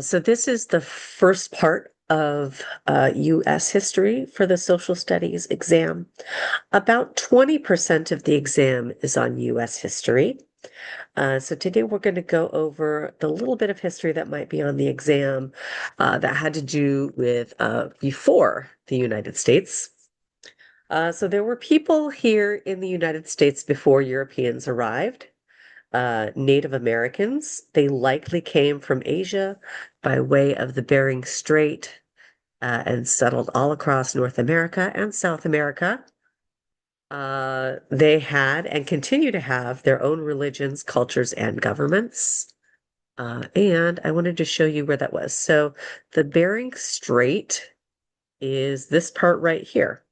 So this is the first part of U.S. history for the social studies exam. About 20% of the exam is on U.S. history. So today we're going to go over the little bit of history that might be on the exam that had to do with before the United States. So there were people here in the United States before Europeans arrived. Native Americans. They likely came from Asia by way of the Bering Strait and settled all across North America and South America. They had and continue to have their own religions, cultures, and governments. And I wanted to show you where that was. So the Bering Strait is this part right here.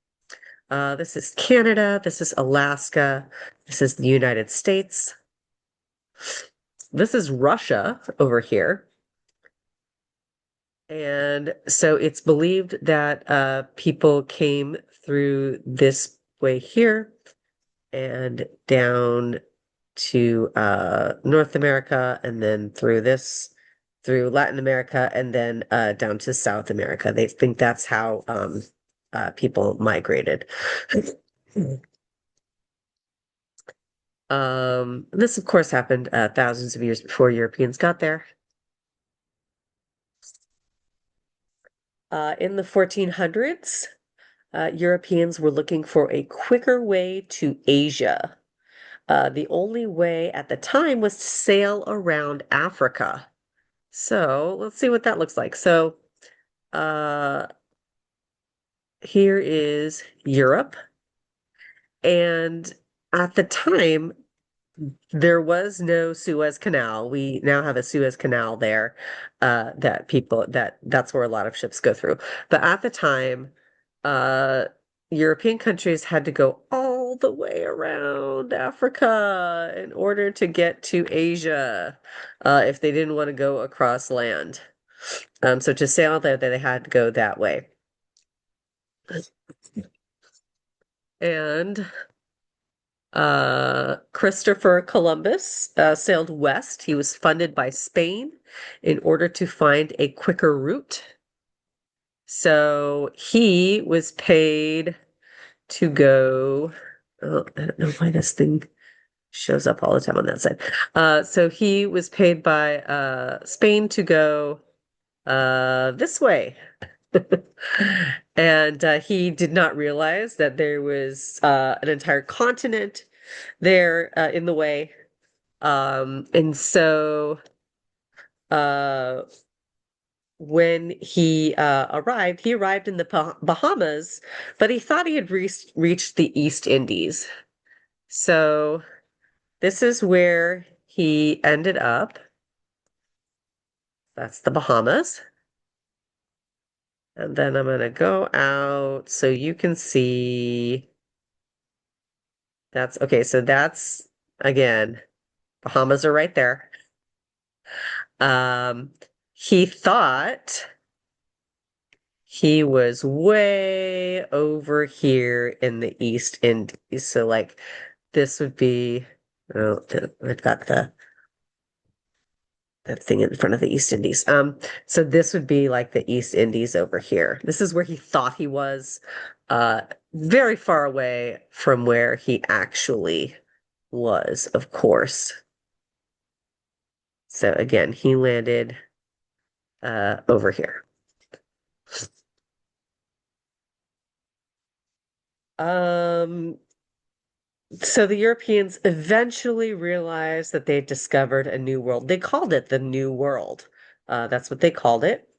This is Canada, this is Alaska, this is the United States. This is Russia over here. And so it's believed that people came through this way here and down to North America and then through Latin America and then down to South America. They think that's how people migrated. This, of course, happened thousands of years before Europeans got there. In the 1400s, Europeans were looking for a quicker way to Asia. The only way at the time was to sail around Africa. So let's see what that looks like. So uh, here is Europe. And at the time, there was no Suez Canal. We now have a Suez Canal there that's where a lot of ships go through. But at the time, uh, European countries had to go all the way around Africa in order to get to Asia, if they didn't want to go across land. So to sail there, they had to go that way. And Christopher Columbus sailed west. He was funded by Spain in order to find a quicker route. So he was paid to go. Oh, I don't know why this thing shows up all the time on that side. So he was paid by Spain to go this way. And he did not realize that there was an entire continent there in the way. And so uh, when he arrived in the Bahamas, but he thought he had reached the East Indies. So this is where he ended up. That's the Bahamas. And then I'm going to go out so you can see. That's okay. So that's again, Bahamas are right there. Um, he thought he was way over here in the East Indies. So like this would be, oh, I've got the thing in front of the East Indies. So this would be like the East Indies over here. This is where he thought he was, uh, very far away from where he actually was, of course. So again, he landed over here. Um, so the Europeans eventually realized that they had discovered a new world. They called it the New World. That's what they called it.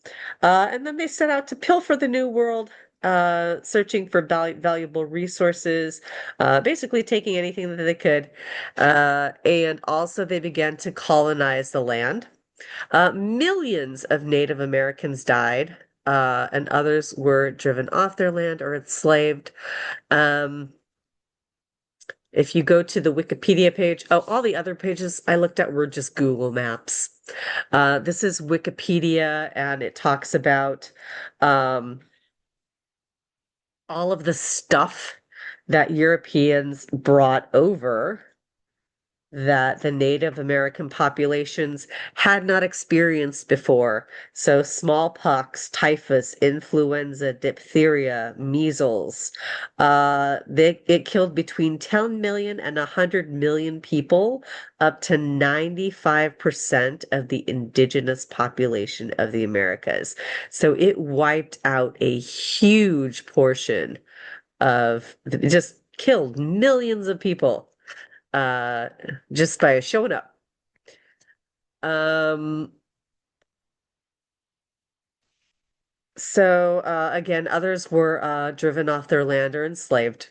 And then they set out to pilfer the New World, searching for valuable resources, basically taking anything that they could. And also they began to colonize the land. Millions of Native Americans died, and others were driven off their land or enslaved. Um, if you go to the Wikipedia page, oh, all the other pages I looked at were just Google Maps. This is Wikipedia, and it talks about um, all of the stuff that Europeans brought over that the Native American populations had not experienced before. So smallpox, typhus, influenza, diphtheria, measles. It killed between 10 million and 100 million people, up to 95% of the indigenous population of the Americas. So it wiped out a huge portion it just killed millions of people uh just by showing up. Um again, others were driven off their land or enslaved.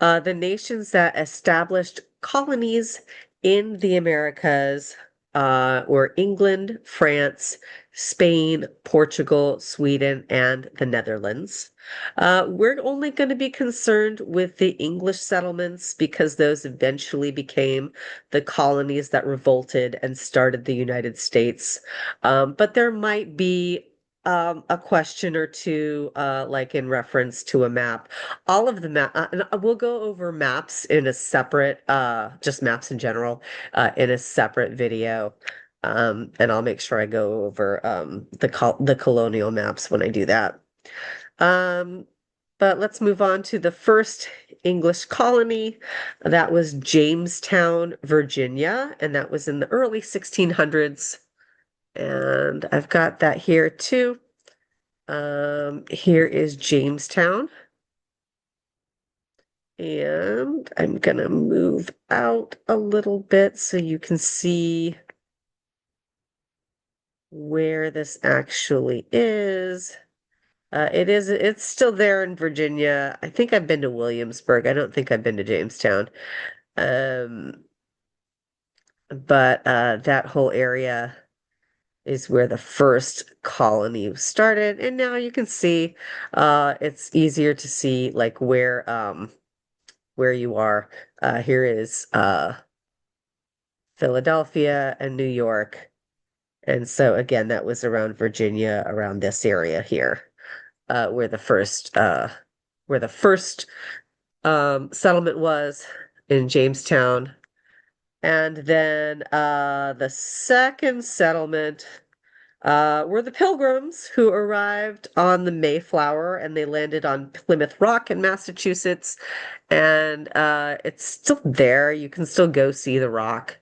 The nations that established colonies in the Americas were England, France, Spain, Portugal, Sweden, and the Netherlands. We're only going to be concerned with the English settlements because those eventually became the colonies that revolted and started the United States. But there might be a question or two, like in reference to a map. All of the and we'll go over maps in a separate, just maps in general, in a separate video. And I'll make sure I go over the colonial maps when I do that. Um, but let's move on to the first English colony. That was Jamestown, Virginia, and that was in the early 1600s. And I've got that here too. Here is Jamestown. And I'm gonna move out a little bit so you can see where this actually is. It's still there in Virginia. I think I've been to Williamsburg. I don't think I've been to Jamestown. Um, but that whole area is where the first colony started. And now you can see it's easier to see like where you are. Here is Philadelphia and New York. And so again, that was around Virginia, around this area here, where the first settlement was in Jamestown. And then the second settlement were the Pilgrims who arrived on the Mayflower and they landed on Plymouth Rock in Massachusetts. And it's still there. You can still go see the rock.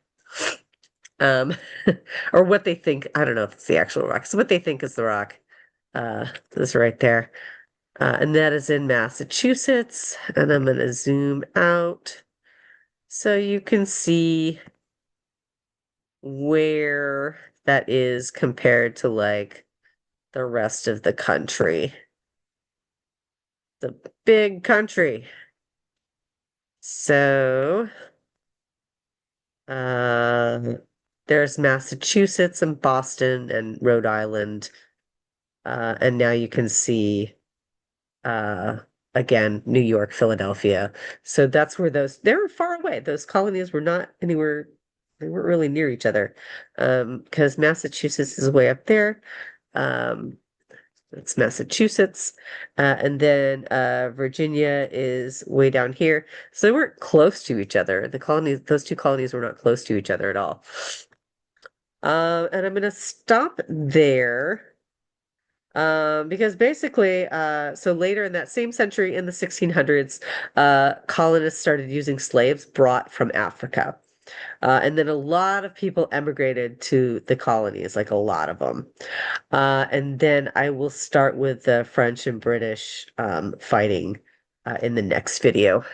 Um, or what they think. I don't know if it's the actual rock. So what they think is the rock is right there. And that is in Massachusetts. And I'm going to zoom out so you can see where that is compared to like the rest of the country. The big country. So, uh, there's Massachusetts and Boston and Rhode Island. And now you can see, uh, again, New York, Philadelphia. So that's where they were far away. Those colonies were not anywhere, they weren't really near each other. Because Massachusetts is way up there. It's Massachusetts. And then Virginia is way down here. So they weren't close to each other. Those two colonies were not close to each other at all. And I'm going to stop there because basically, so later in that same century, in the 1600s, colonists started using slaves brought from Africa. And then a lot of people emigrated to the colonies, like a lot of them. And then I will start with the French and British fighting in the next video.